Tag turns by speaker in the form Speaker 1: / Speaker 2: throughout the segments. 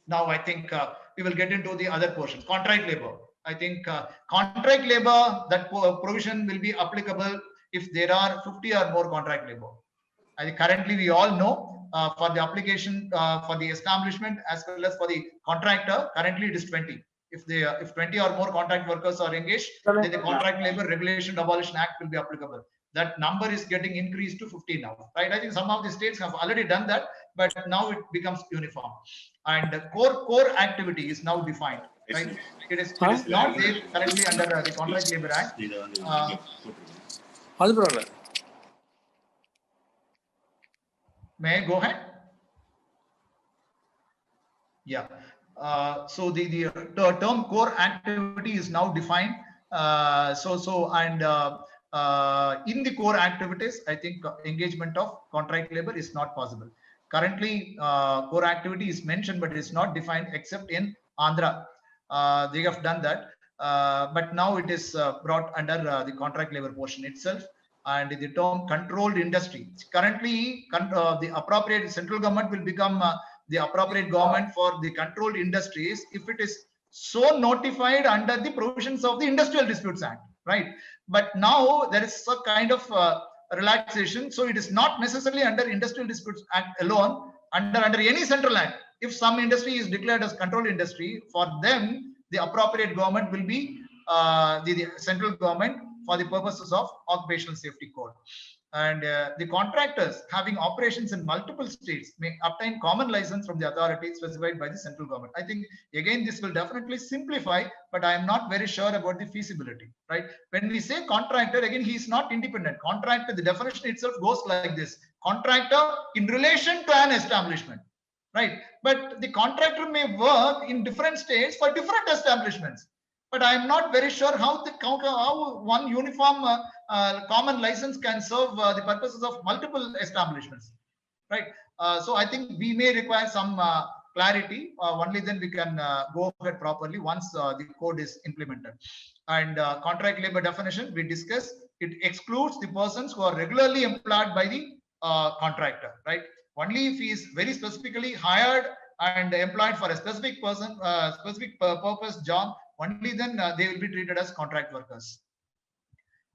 Speaker 1: Now I think we will get into the other portion, contract labor. I think contract labor, that provision will be applicable if there are 50 or more contract labor. I think currently we all know for the application for the establishment as well as for the contractor, currently it is 20. If 20 or more contract workers are engaged, then the Contract Labor Regulation Abolition Act will be applicable. That number is getting increased to 50 now, right? I think some of the states have already done that, but now it becomes uniform. And core activity is now defined, right? It is not there currently under the Contract Labor Act. May I go ahead? Yeah. So the term core activity is now defined. In the core activities, I think engagement of contract labor is not possible. Currently, core activity is mentioned, but it is not defined except in Andhra. They have done that, but now it is brought under the contract labor portion itself. And the term controlled industry. Currently, the appropriate central government will become the appropriate government for the controlled industries if it is so notified under the provisions of the Industrial Disputes Act, right? But now there is a kind of relaxation, so it is not necessarily under Industrial Disputes Act alone, under any central act. If some industry is declared as controlled industry, for them the appropriate government will be the central government for the purposes of occupational safety code. And the contractors having operations in multiple states may obtain common license from the authority specified by the central government. I think again this will definitely simplify, but I am not very sure about the feasibility, right? When we say contractor, again he is not independent. Contractor, the definition itself goes like this: contractor in relation to an establishment, right? But the contractor may work in different states for different establishments. But I am not very sure how one uniform common license can serve the purposes of multiple establishments, right? So I think we may require some clarity. Only then we can go ahead properly once the code is implemented. And contract labor definition we discussed, it excludes the persons who are regularly employed by the contractor, right? Only if he is very specifically hired and employed for a specific person, specific purpose job, only then they will be treated as contract workers.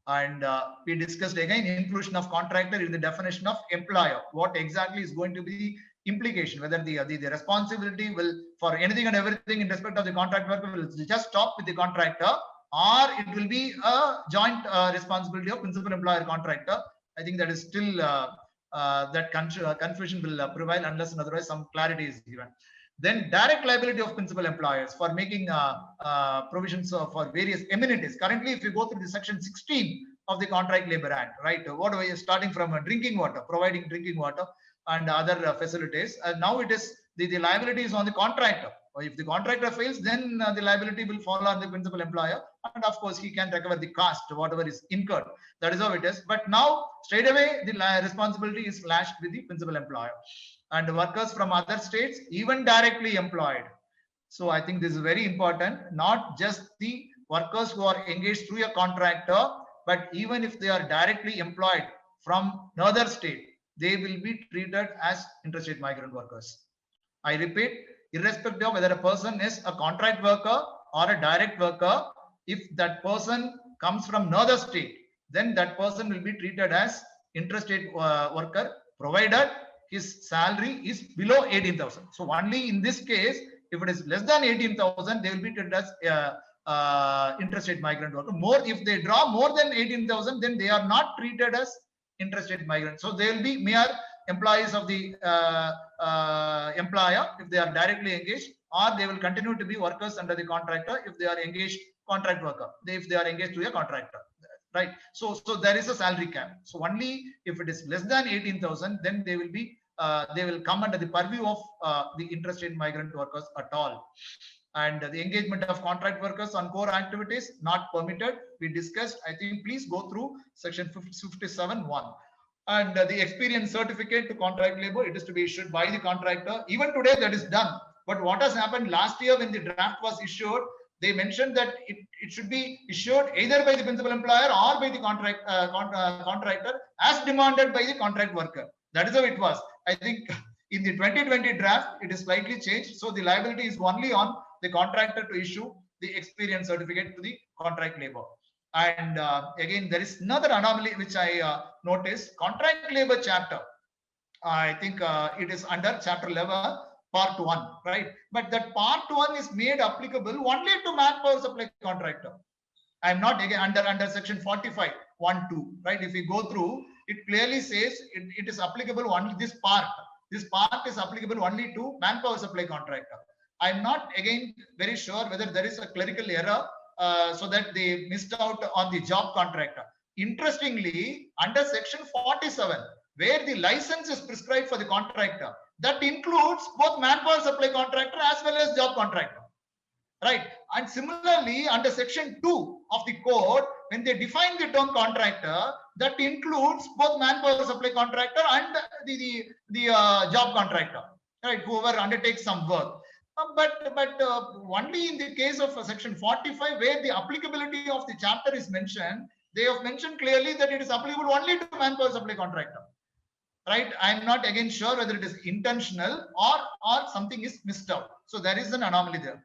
Speaker 1: And we discussed again inclusion of contractor in the definition of employer. What exactly is going to be the implication, whether the responsibility will for anything and everything in respect of the contract worker will just stop with the contractor, or it will be a joint responsibility of principal employer contractor. I think that is still that confusion will prevail unless and otherwise some clarity is given. Then direct liability of principal employers for making provisions for various amenities. Currently, if you go through the section 16 of the Contract Labor Act, right, what are you starting from drinking water, providing drinking water and other facilities. Now it is the liability is on the contractor. If the contractor fails, then the liability will fall on the principal employer, and of course he can recover the cost whatever is incurred. That is how it is. But now straight away the responsibility is lashed with the principal employer. And workers from other states, even directly employed. So I think this is very important, not just the workers who are engaged through a contractor, but even if they are directly employed from another state, they will be treated as interstate migrant workers. I repeat, irrespective of whether a person is a contract worker or a direct worker, if that person comes from another state, then that person will be treated as interstate worker, provided his salary is below 18,000. So only in this case, if it is less than 18,000, they will be treated as interstate migrant worker. More, if they draw more than 18,000, then they are not treated as interstate migrant. So they will be mere employees of the employer if they are directly engaged, or they will continue to be workers under the contractor if they are engaged contract worker, if they are engaged to a contractor. Right. So there is a salary cap. So only if it is less than 18,000, then they will come under the purview of the interstate migrant workers at all. And the engagement of contract workers on core activities not permitted. We discussed. I think please go through section 57(1). And the experience certificate to contract labor, it is to be issued by the contractor. Even today that is done. But what has happened last year when the draft was issued, they mentioned that it should be issued either by the principal employer or by the contractor as demanded by the contract worker. That is how it was. I think In the 2020 draft, it is slightly changed. So the liability is only on the contractor to issue the experience certificate to the contract labor. And again, there is another anomaly which I noticed. Contract labor chapter, I think it is under chapter 11, part 1, right? But that part 1 is made applicable only to manpower supply contractor. I'm not again under section 45, 1(2), right? If we go through, it clearly says it is applicable only this part. This part is applicable only to manpower supply contractor. I'm not again very sure whether there is a clerical error so that they missed out on the job contractor. Interestingly, under section 47, where the license is prescribed for the contractor, that includes both manpower supply contractor as well as job contractor. Right. And similarly, under section 2 of the code, when they define the term contractor, that includes both manpower supply contractor and the job contractor, right? Whoever undertakes some work. But only in the case of section 45, where the applicability of the chapter is mentioned, they have mentioned clearly that it is applicable only to manpower supply contractor. Right? I'm not again sure whether it is intentional or something is missed out. So there is an anomaly there.